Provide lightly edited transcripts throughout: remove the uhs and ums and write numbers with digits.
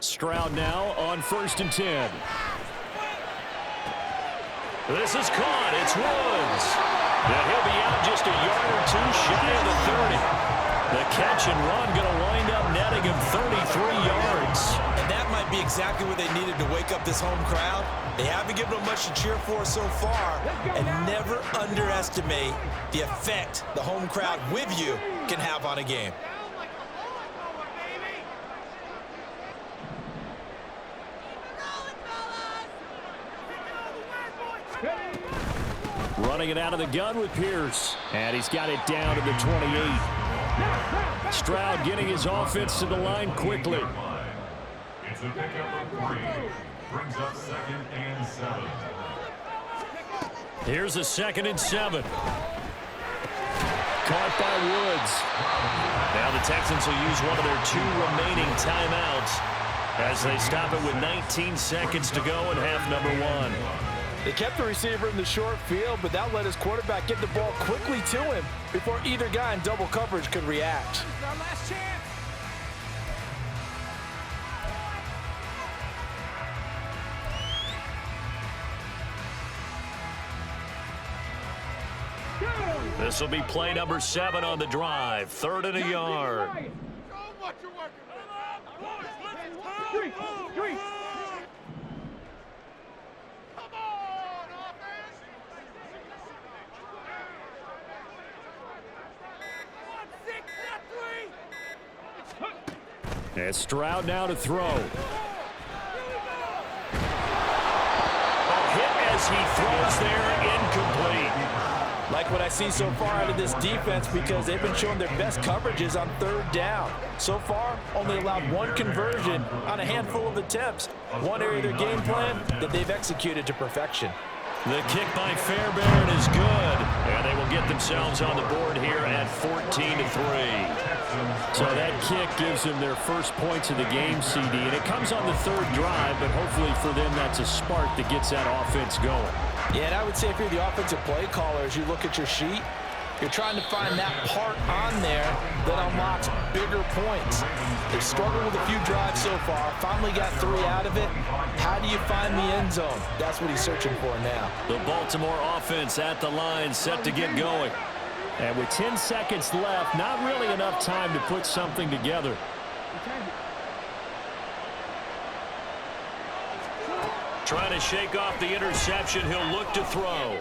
Stroud now on 1st and 10. This is caught. It's Woods. And he'll be out just a yard or two shy of the 30. The catch and run going to wind up netting him 33 yards. And that might be exactly what they needed to wake up this home crowd. They haven't given them much to cheer for so far. And never underestimate the effect the home crowd with you can have on a game. Running it out of the gun with Pierce. And he's got it down to the 28. Stroud getting his offense to the line quickly. It's a pickup of 3. Brings up 2nd and 7. Here's a 2nd and 7. Caught by Woods. Now the Texans will use one of their 2 remaining timeouts as they stop it with 19 seconds to go in half number 1. They kept the receiver in the short field, but that let his quarterback get the ball quickly to him before either guy in double coverage could react. Our last chance. This will be play number 7 on the drive. 3rd and a yard. And Stroud now to throw. A hit as he throws there, incomplete. Like what I see so far out of this defense because they've been showing their best coverages on 3rd down. So far, only allowed 1 conversion on a handful of attempts. One area of their game plan that they've executed to perfection. The kick by Fairbairn is good. And they will get themselves on the board here at 14-3. So that kick gives them their first points of the game, CD. And it comes on the 3rd drive, but hopefully for them that's a spark that gets that offense going. Yeah, and I would say if you're the offensive play caller, as you look at your sheet, you're trying to find that part on there that unlocks bigger points. They've struggled with a few drives so far, finally got 3 out of it. How do you find the end zone? That's what he's searching for now. The Baltimore offense at the line, set to get going. And with 10 seconds left, not really enough time to put something together. Trying to shake off the interception. He'll look to throw.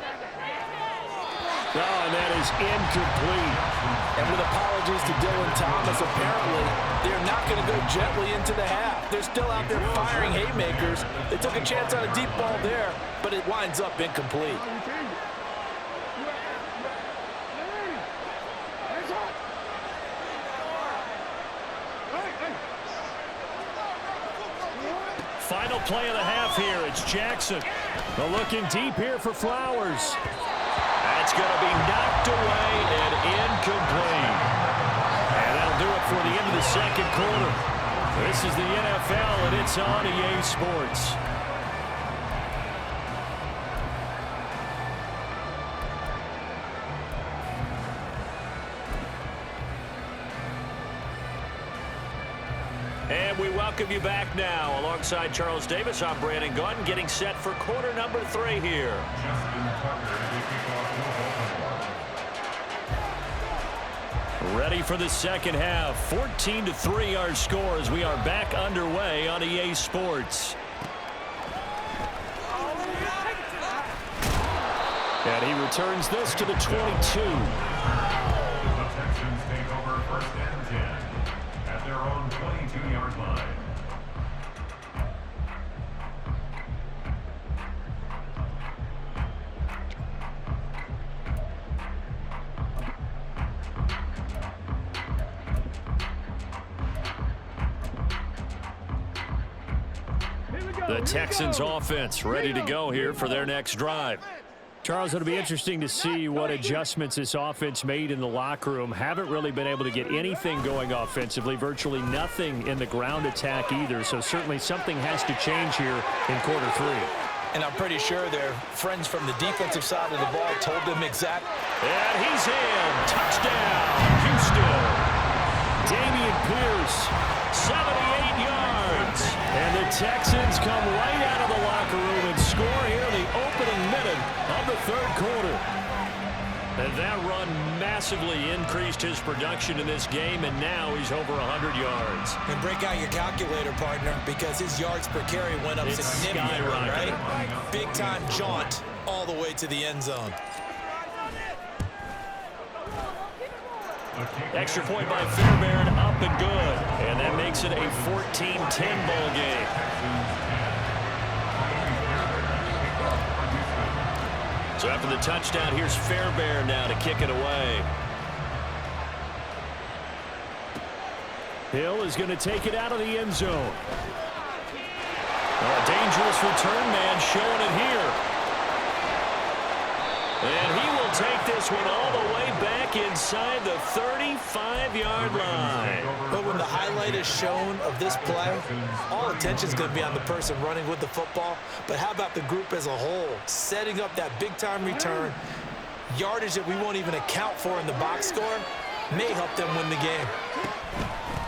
Oh, and that is incomplete. And with apologies to Dylan Thomas, apparently they're not going to go gently into the half. They're still out there firing haymakers. They took a chance on a deep ball there, but it winds up incomplete. Final play of the half here. It's Jackson. Looking deep here for Flowers. That's going to be knocked away and incomplete. And that'll do it for the end of the 2nd quarter. This is the NFL, and it's on EA Sports. And we welcome you back now. Alongside Charles Davis, I'm Brandon Gunn, getting set for quarter number 3 here. Ready for the 2nd half. 14-3 our score as we are back underway on EA Sports. And he returns this to the 22. The Texans take over 1st and 10 at their own 22-yard line. The Texans offense ready to go here for their next drive. Charles, it'll be interesting to see what adjustments this offense made in the locker room. Haven't really been able to get anything going offensively, virtually nothing in the ground attack either. So certainly something has to change here in quarter 3. And I'm pretty sure their friends from the defensive side of the ball told them exactly. And he's in. Touchdown, Houston. Dameon Pierce, 78 yards. And the Texans come right out of the locker room and score here in the opening minute of the third quarter. And that run massively increased his production in this game, and now he's over 100 yards. And break out your calculator, partner, because his yards per carry went up significantly, right? Big-time jaunt all the way to the end zone. Extra point by Fairbairn, up and good. And that makes it a 14-10 ball game. So after the touchdown, here's Fairbairn now to kick it away. Hill is going to take it out of the end zone. A dangerous return man showing it here. And he will take this one all the way back inside the 35-yard line. But when the highlight is shown of this play, all attention is going to be on the person running with the football. But how about the group as a whole? Setting up that big-time return, yardage that we won't even account for in the box score, may help them win the game.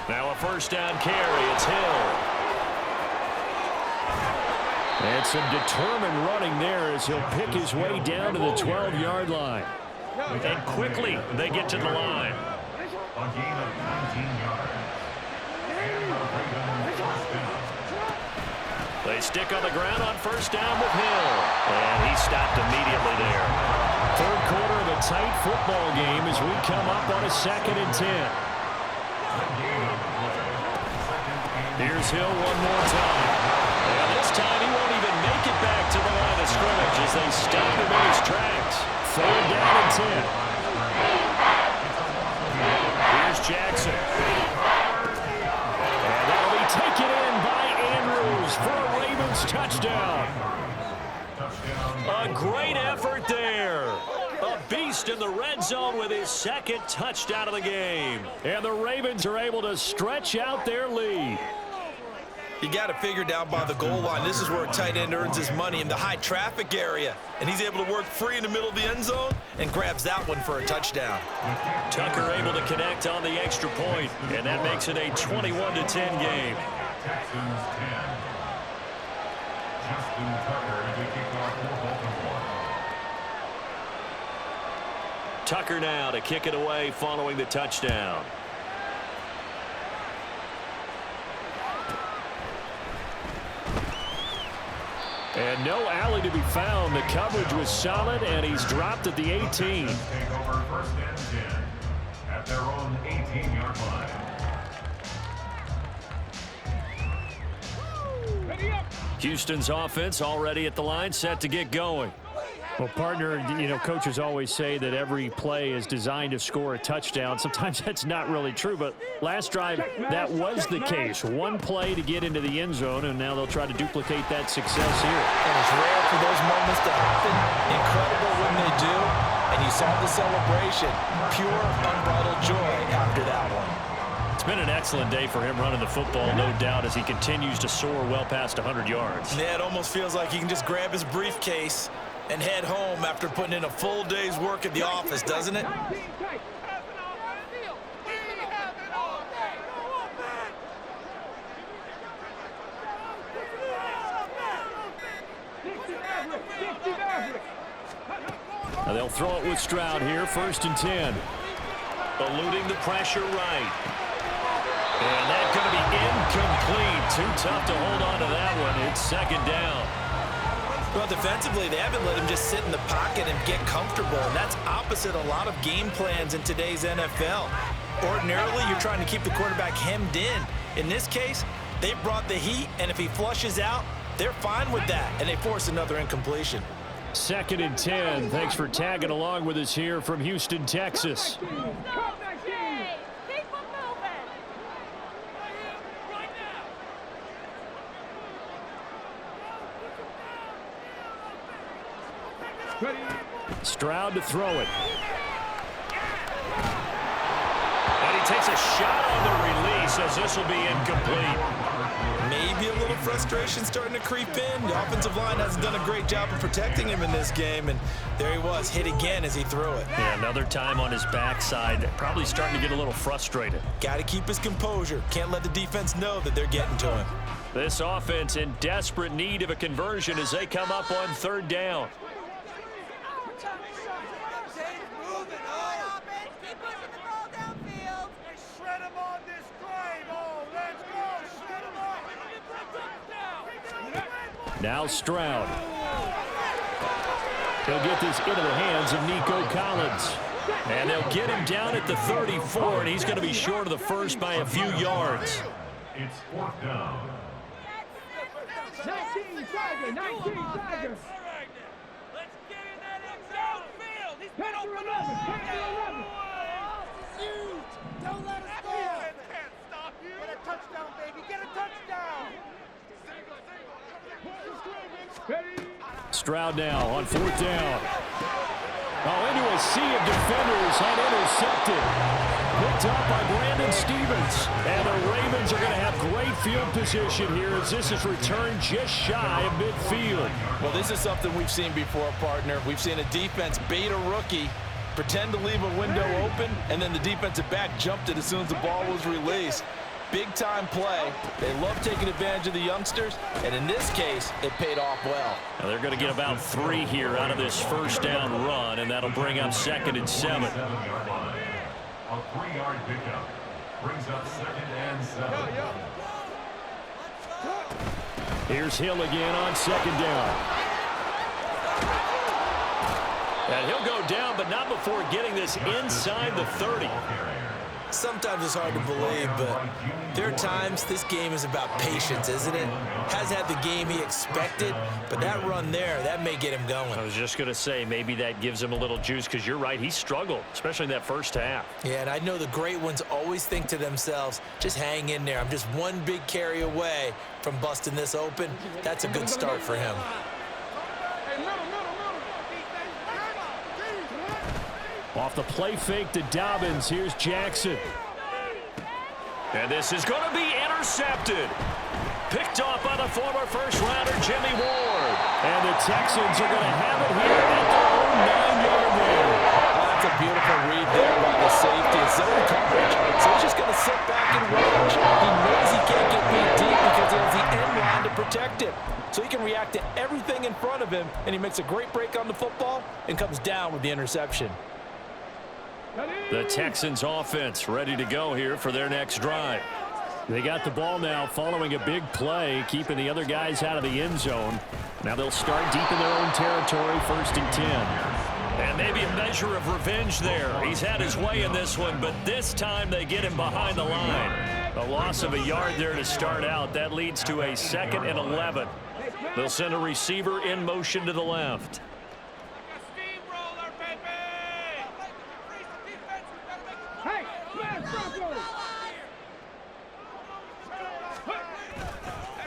Now a first down carry. It's Hill. And some determined running there as he'll pick his way down to the 12-yard line. And quickly they get to the line. A gain of 19 yards. And the Ravens first down. They stick on the ground on first down with Hill. And he stopped immediately there. Third quarter of a tight football game as we come up on a 2nd and 10. Here's Hill one more time. And this time he won't even make it back to the line of scrimmage as they stop him in his tracks. 3rd down and 10. Here's Jackson. And that'll be taken in by Andrews for a Ravens touchdown. A great effort there. A beast in the red zone with his 2nd touchdown of the game. And the Ravens are able to stretch out their lead. You got to figure down by the goal line. This is where a tight end earns his money, in the high traffic area. And he's able to work free in the middle of the end zone and grabs that one for a touchdown. Tucker able to connect on the extra point, and that makes it a 21-10 game. Texans 10. Justin Tucker to kick off for Baltimore. Tucker now to kick it away following the touchdown. And no alley to be found. The coverage was solid, and he's dropped at the 18. Take over 1st and 10 at their own 18-yard line. Houston's offense already at the line, set to get going. Well, partner, you know, coaches always say that every play is designed to score a touchdown. Sometimes that's not really true, but last drive, that was the case. One play to get into the end zone, and now they'll try to duplicate that success here. And it's rare for those moments to happen. Incredible when they do. And you saw the celebration. Pure, unbridled joy after that one. It's been an excellent day for him running the football, no doubt, as he continues to soar well past 100 yards. Yeah, it almost feels like he can just grab his briefcase and head home after putting in a full day's work at the office, doesn't it? Now they'll throw it with Stroud here, 1st and 10. Eluding the pressure right. And that's going to be incomplete. Too tough to hold on to that one. It's 2nd down. Well, defensively, they haven't let him just sit in the pocket and get comfortable, and that's opposite a lot of game plans in today's NFL. Ordinarily, you're trying to keep the quarterback hemmed in. In this case, they brought the heat, and if he flushes out, they're fine with that, and they force another incompletion. 2nd and 10. Thanks for tagging along with us here from Houston, Texas. Stroud to throw it. And he takes a shot on the release as this will be incomplete. maybe a little frustration starting to creep in. The offensive line hasn't done a great job of protecting him in this game, and there he was, hit again as he threw it. Yeah, another time on his backside, probably starting to get a little frustrated. Got to keep his composure. Can't let the defense know that they're getting to him. This offense in desperate need of a conversion as they come up on 3rd down. Now Stroud. He'll get this into the hands of Nico Collins. And they'll get him down at the 34, and he's going to be short of the first by a few yards. It's 4th down. 19 Tiger, 19 Tiger. Let's get in that downfield. He's been open up. This is huge. Don't let us go. Can't stop you. Get a touchdown, baby. Get a touchdown. Stroud now on 4th down. Oh, into a sea of defenders and intercepted. Picked up by Brandon Stevens. And the Ravens are going to have great field position here as this is returned just shy of midfield. Well, this is something we've seen before, partner. We've seen a defense bait a rookie, pretend to leave a window open, and then the defensive back jumped it as soon as the ball was released. Big-time play. They love taking advantage of the youngsters, and in this case, it paid off well. Now they're going to get about 3 here out of this 1st down run, and that'll bring up 2nd and 7. A 3-yard pickup brings up 2nd and 7. Here's Hill again on 2nd down. And he'll go down, but not before getting this inside the 30. Sometimes it's hard to believe, but there are times this game is about patience, isn't it? Hasn't had the game he expected, but that run there, that may get him going. I was just going to say, maybe that gives him a little juice, because you're right, he struggled, especially in that 1st half. Yeah, and I know the great ones always think to themselves, just hang in there. I'm just one big carry away from busting this open. That's a good start for him. Off the play fake to Dobbins. Here's Jackson. And this is going to be intercepted. Picked off by the former first-rounder, Jimmy Ward. And the Texans are going to have it here at their own 9-yard line. That's a beautiful read there by the safety. Zone coverage. So he's just going to sit back and watch. He knows he can't get beat deep because he has the end line to protect him. So he can react to everything in front of him, and he makes a great break on the football and comes down with the interception. The Texans offense ready to go here for their next drive. They got the ball now following a big play, keeping the other guys out of the end zone. Now they'll start deep in their own territory, 1st and 10. And maybe a measure of revenge there. He's had his way in this one, but this time they get him behind the line. A loss of a yard there to start out. That leads to a 2nd and 11. They'll send a receiver in motion to the left.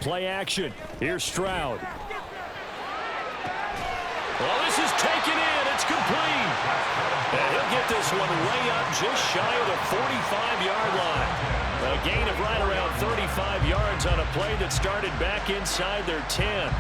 Play action. Here's Stroud. Well, this is taken in. It's complete. And he'll get this one way up just shy of the 45-yard line. A gain of right around 35 yards on a play that started back inside their 10.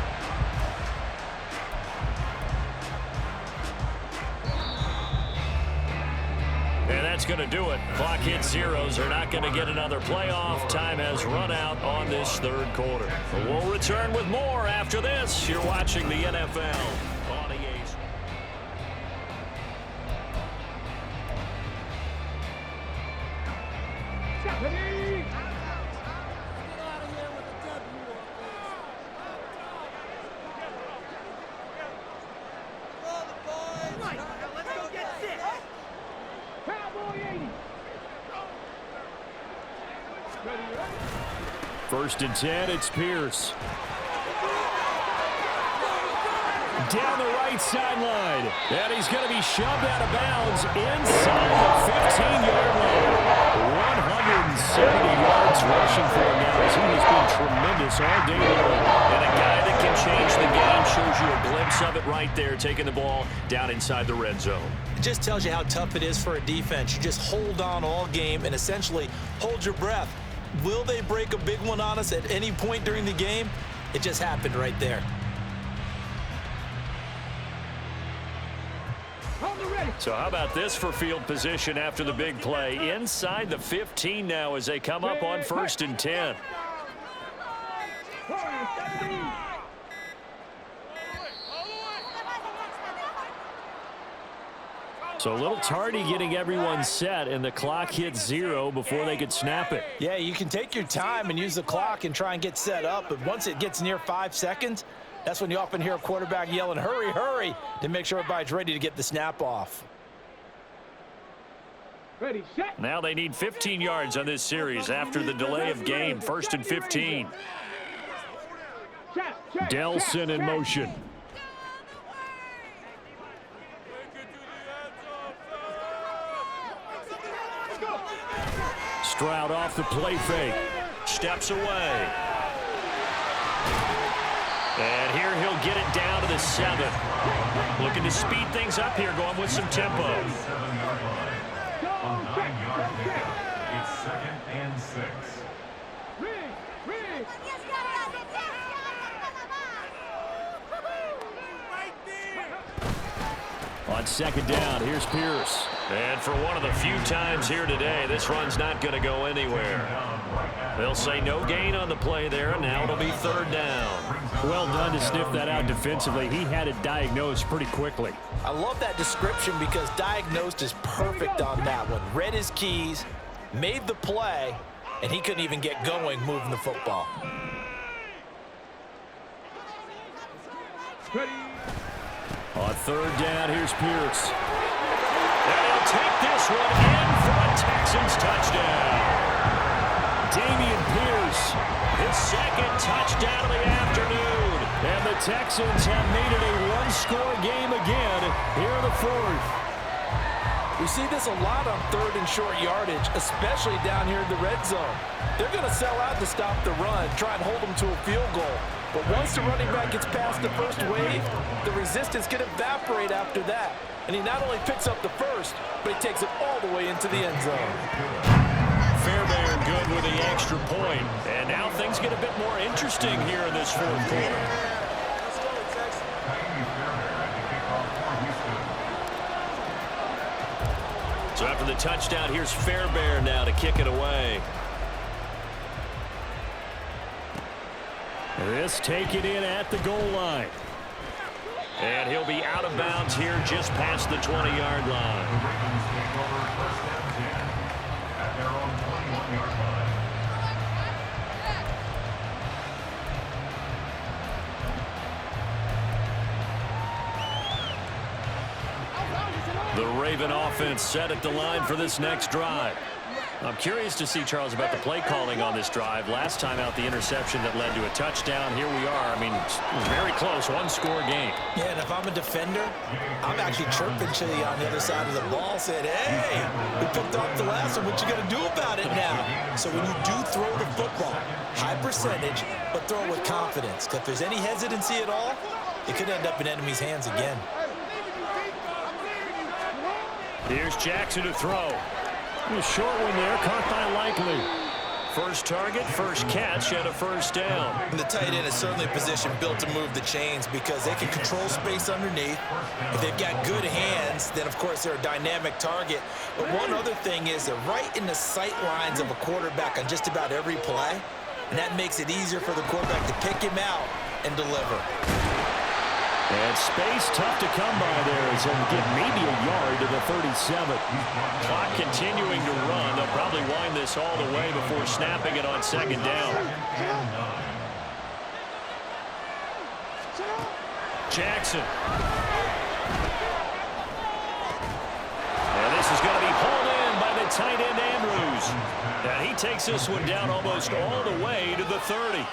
And that's going to do it. Clock hits zeros. They're not going to get another playoff. Time has run out on this 3rd quarter. We'll return with more after this. You're watching the NFL on EA. First and 10, it's Pierce. Down the right sideline. And he's going to be shoved out of bounds inside the 15-yard line. 170 yards rushing for him now as he has been tremendous all day long. And a guy that can change the game, shows you a glimpse of it right there, taking the ball down inside the red zone. It just tells you how tough it is for a defense. You just hold on all game and essentially hold your breath. will they break a big one on us at any point during the game? It just happened right there. So how about this for field position after the big play? Inside the 15 now as they come up on 1st and 10. So a little tardy getting everyone set, and the clock hits 0 before they could snap it. Yeah, you can take your time and use the clock and try and get set up, but once it gets near 5 seconds, that's when you often hear a quarterback yelling, hurry, hurry, to make sure everybody's ready to get the snap off. Ready, set. Now they need 15 yards on this series after the delay of game. 1st and 15. Delson in motion. Stroud off the play fake. Steps away. And here he'll get it down to the 7. Looking to speed things up here, going with some tempo. On 9-yard pickup. It's 2nd and 6. On 2nd down, here's Pierce. And for one of the few times here today, this run's not going to go anywhere. They'll say no gain on the play there, and now it'll be 3rd down. Well done to sniff that out defensively. He had it diagnosed pretty quickly. I love that description because diagnosed is perfect on that one. Read his keys, made the play, and he couldn't even get going moving the football. On 3rd down, here's Pierce. And he'll take this one in for a Texans touchdown. Dameon Pierce, his 2nd touchdown of the afternoon. And the Texans have made it a one-score game again here in the 4th. We see this a lot on 3rd and short yardage, especially down here in the red zone. They're going to sell out to stop the run, try and hold them to a field goal. But once the running back gets past the first wave, the resistance can evaporate after that. And he not only picks up the first, but he takes it all the way into the end zone. Fairbairn good with the extra point. And now things get a bit more interesting here in this 4th quarter. So after the touchdown, here's Fairbairn now to kick it away. This taken in at the goal line. And he'll be out of bounds here just past the 20-yard line. At their own 21-yard line. The Raven offense set at the line for this next drive. I'm curious to see, Charles, about the play calling on this drive. Last time out, the interception that led to a touchdown. Here we are. I mean, it's very close, one-score game. Yeah, and if I'm a defender, I'm actually chirping Chili on the other side of the ball, said, hey, we picked off the last one. What you going to do about it now? So when you do throw the football, high percentage, but throw it with confidence. Because if there's any hesitancy at all, it could end up in enemy's hands again. Here's Jackson to throw. A short one there, caught by Likely. First target, first catch, and a 1st down. And the tight end is certainly a position built to move the chains because they can control space underneath. If they've got good hands, then of course they're a dynamic target. But one other thing is they're right in the sight lines of a quarterback on just about every play. And that makes it easier for the quarterback to pick him out and deliver. And space tough to come by there as he'll get maybe a yard to the 37. Clock continuing to run. They'll probably wind this all the way before snapping it on 2nd down. Jackson. And this is going to be pulled in by the tight end Andrews. And he takes this one down almost all the way to the 30.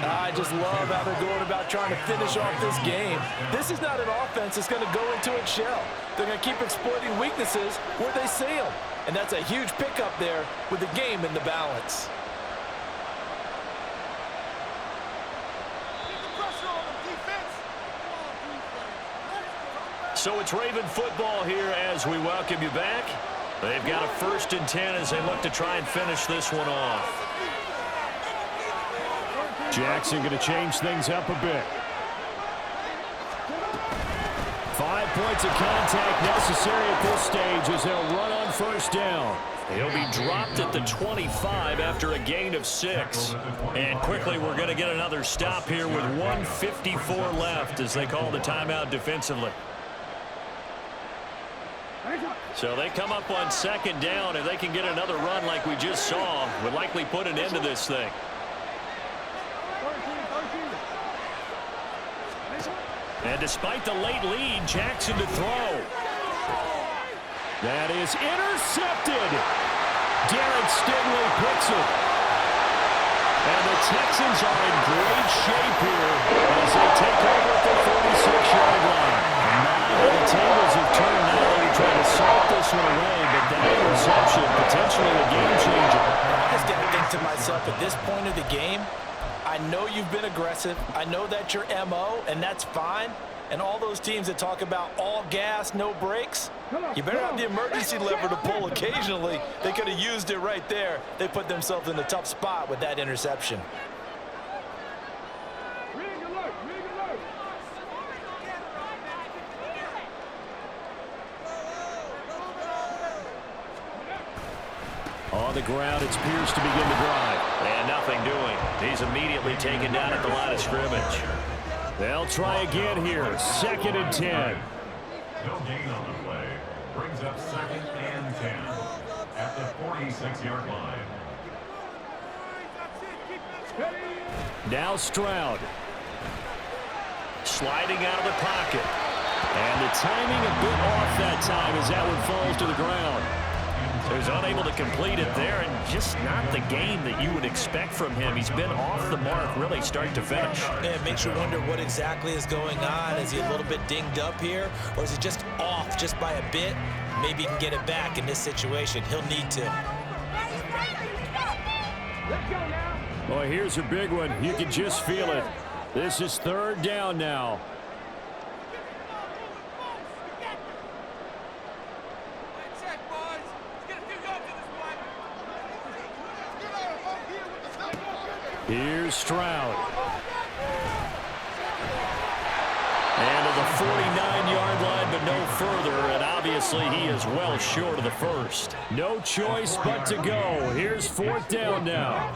I just love how they're going about trying to finish off this game. This is not an offense that's going to go into its shell. They're going to keep exploiting weaknesses where they see them. And that's a huge pickup there with the game in the balance. So it's Raven football here as we welcome you back. They've got a 1st and 10 as they look to try and finish this one off. Jackson going to change things up a bit. 5 points of contact necessary at this stage as they'll run on first down. He'll be dropped at the 25 after a gain of 6. And quickly we're going to get another stop here with 1:54 left as they call the timeout defensively. So they come up on second down. If they can get another run like we just saw, would likely put an end to this thing. And despite the late lead, Jackson to throw. That is intercepted. Derek Stingley picks it. And the Texans are in great shape here as they take over at the 46-yard line. The tables have turned now. They're trying to salt this one away, but that interception, potentially a game changer. I just got to think to myself, at this point of the game, I know you've been aggressive. I know that's your MO, and that's fine. And all those teams that talk about all gas, no brakes, you better have the emergency lever to pull occasionally. They could have used it right there. They put themselves in a tough spot with that interception. On the ground, it's Pierce to begin the drive. And nothing doing. He's immediately taken down at the line of scrimmage. They'll try again here. 2nd and 10. No gain on the play. Brings up 2nd and 10 at the 46-yard line. Now Stroud. Sliding out of the pocket. And the timing a bit off that time as that one falls to the ground. So he's unable to complete it there, and just not the game that you would expect from him. He's been off the mark really start to finish. Yeah, it makes you wonder what exactly is going on. Is he a little bit dinged up here, or is he just off just by a bit? Maybe he can get it back in this situation. He'll need to. Well, here's a big one. You can just feel it. This is 3rd down now. Here's Stroud. And to the 49-yard line, but no further. And obviously, he is well short of the first. No choice but to go. Here's 4th down now.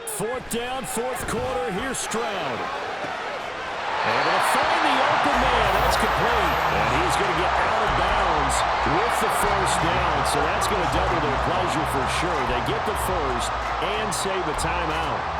Fourth down, 4th quarter. Here's Stroud. Able to find the open man. That's complete. And he's going to get out of bounds with the first down. So that's going to double their pleasure for sure. They get the first and save a timeout.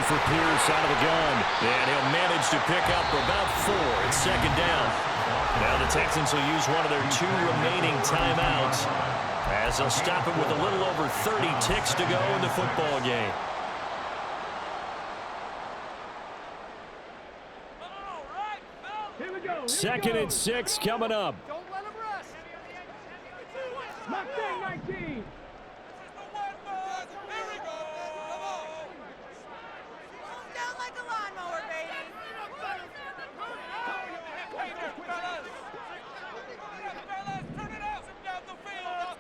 For Pierce out of the gun. And he'll manage to pick up about 4. It's 2nd down. Now the Texans will use one of their 2 remaining timeouts as they'll stop it with a little over 30 ticks to go in the football game. Second and 6 coming up. Don't let him rest. Mustang 19. Down like a lawnmower, baby. Turn it out down the field.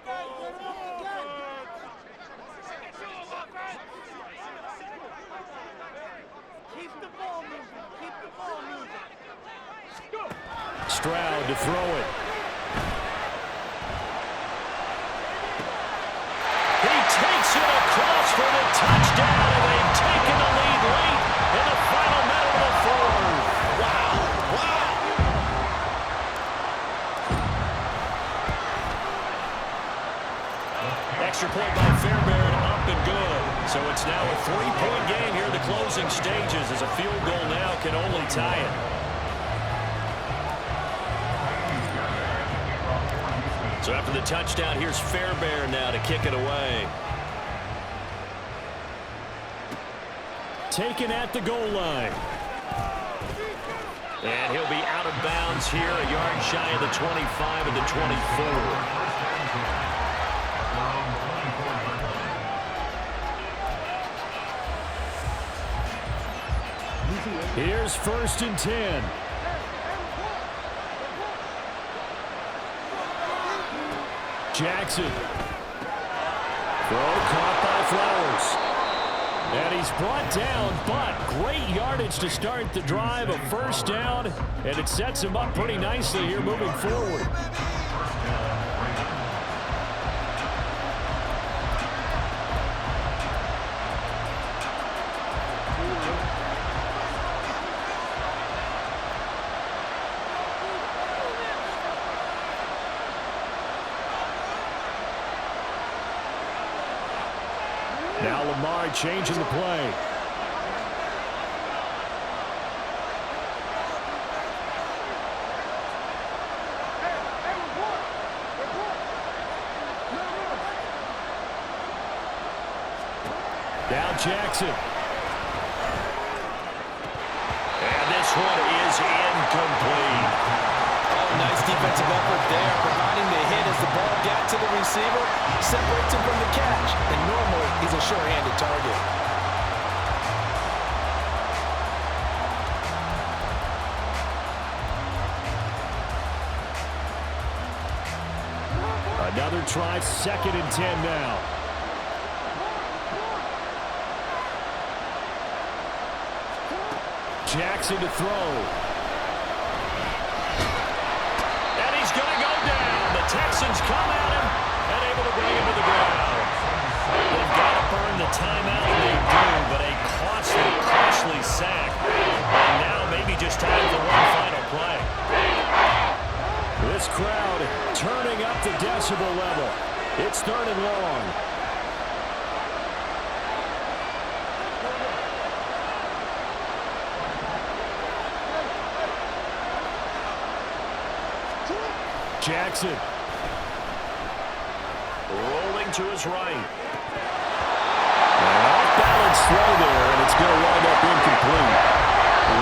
Keep the ball moving. Keep the ball moving. Stroud to throw it. He takes it across for the touchdown, and they've taken the lead late in the final minute of the 4th. Wow. Extra point by Fairbairn, up and good. So it's now a 3-point game here in the closing stages as a field goal now can only tie it. So after the touchdown, here's Fairbairn now to kick it away. Taken at the goal line. And he'll be out of bounds here, a yard shy of the 25 and the 24. Here's 1st and 10. Jackson. Throw caught by Flowers. And he's brought down, but great yardage to start the drive, a 1st down, and it sets him up pretty nicely here moving forward. Now Lamar changing the play. Now Jackson. And this one is incomplete. Oh, nice defensive effort there, providing the hit as the ball got to the receiver, separates him from the catch, and normally he's a sure-handed target. Another try, 2nd and 10 now. Jackson to throw. And he's going to go down. The Texans come at him and able to bring him to the ground. They've got to burn the timeout, and they do, but a costly sack. And now maybe just time for one final play. This crowd turning up the decibel level. It's 3rd and long. Jackson. Rolling to his right. An off-balance throw there, and it's going to wind up incomplete.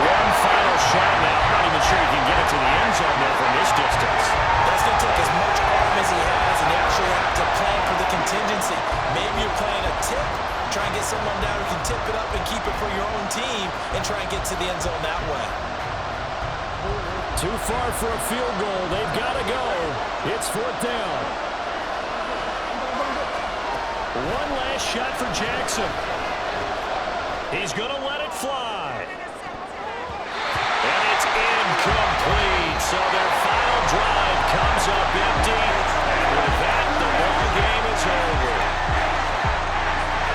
One final shot now. Not even sure he can get it to the end zone there from this distance. That's going to take as much arm as he has, and you actually have to plan for the contingency. Maybe you're playing a tip, try and get someone down who can tip it up and keep it for your own team and try and get to the end zone that way. Too far for a field goal. They've got to go. It's 4th down. One last shot for Jackson. He's going to let it fly. And it's incomplete. So their final drive comes up empty. And with that, the ball game is over.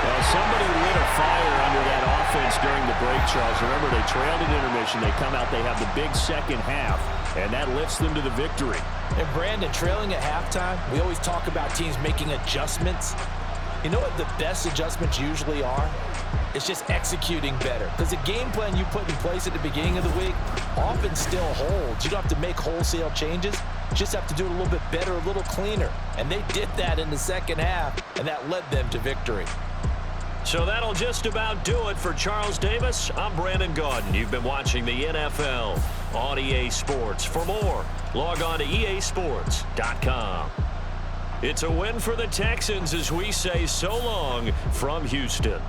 Well, somebody lit a fire under that offense during the break, Charles. Remember, they trailed at intermission. They come out, they have the big second half, and that lifts them to the victory. And Brandon, trailing at halftime, we always talk about teams making adjustments. You know what the best adjustments usually are? It's just executing better. Because the game plan you put in place at the beginning of the week often still holds. You don't have to make wholesale changes. You just have to do it a little bit better, a little cleaner. And they did that in the second half, and that led them to victory. So that'll just about do it for Charles Davis. I'm Brandon Gaudin. You've been watching the NFL on EA Sports. For more, log on to easports.com. It's a win for the Texans as we say so long from Houston.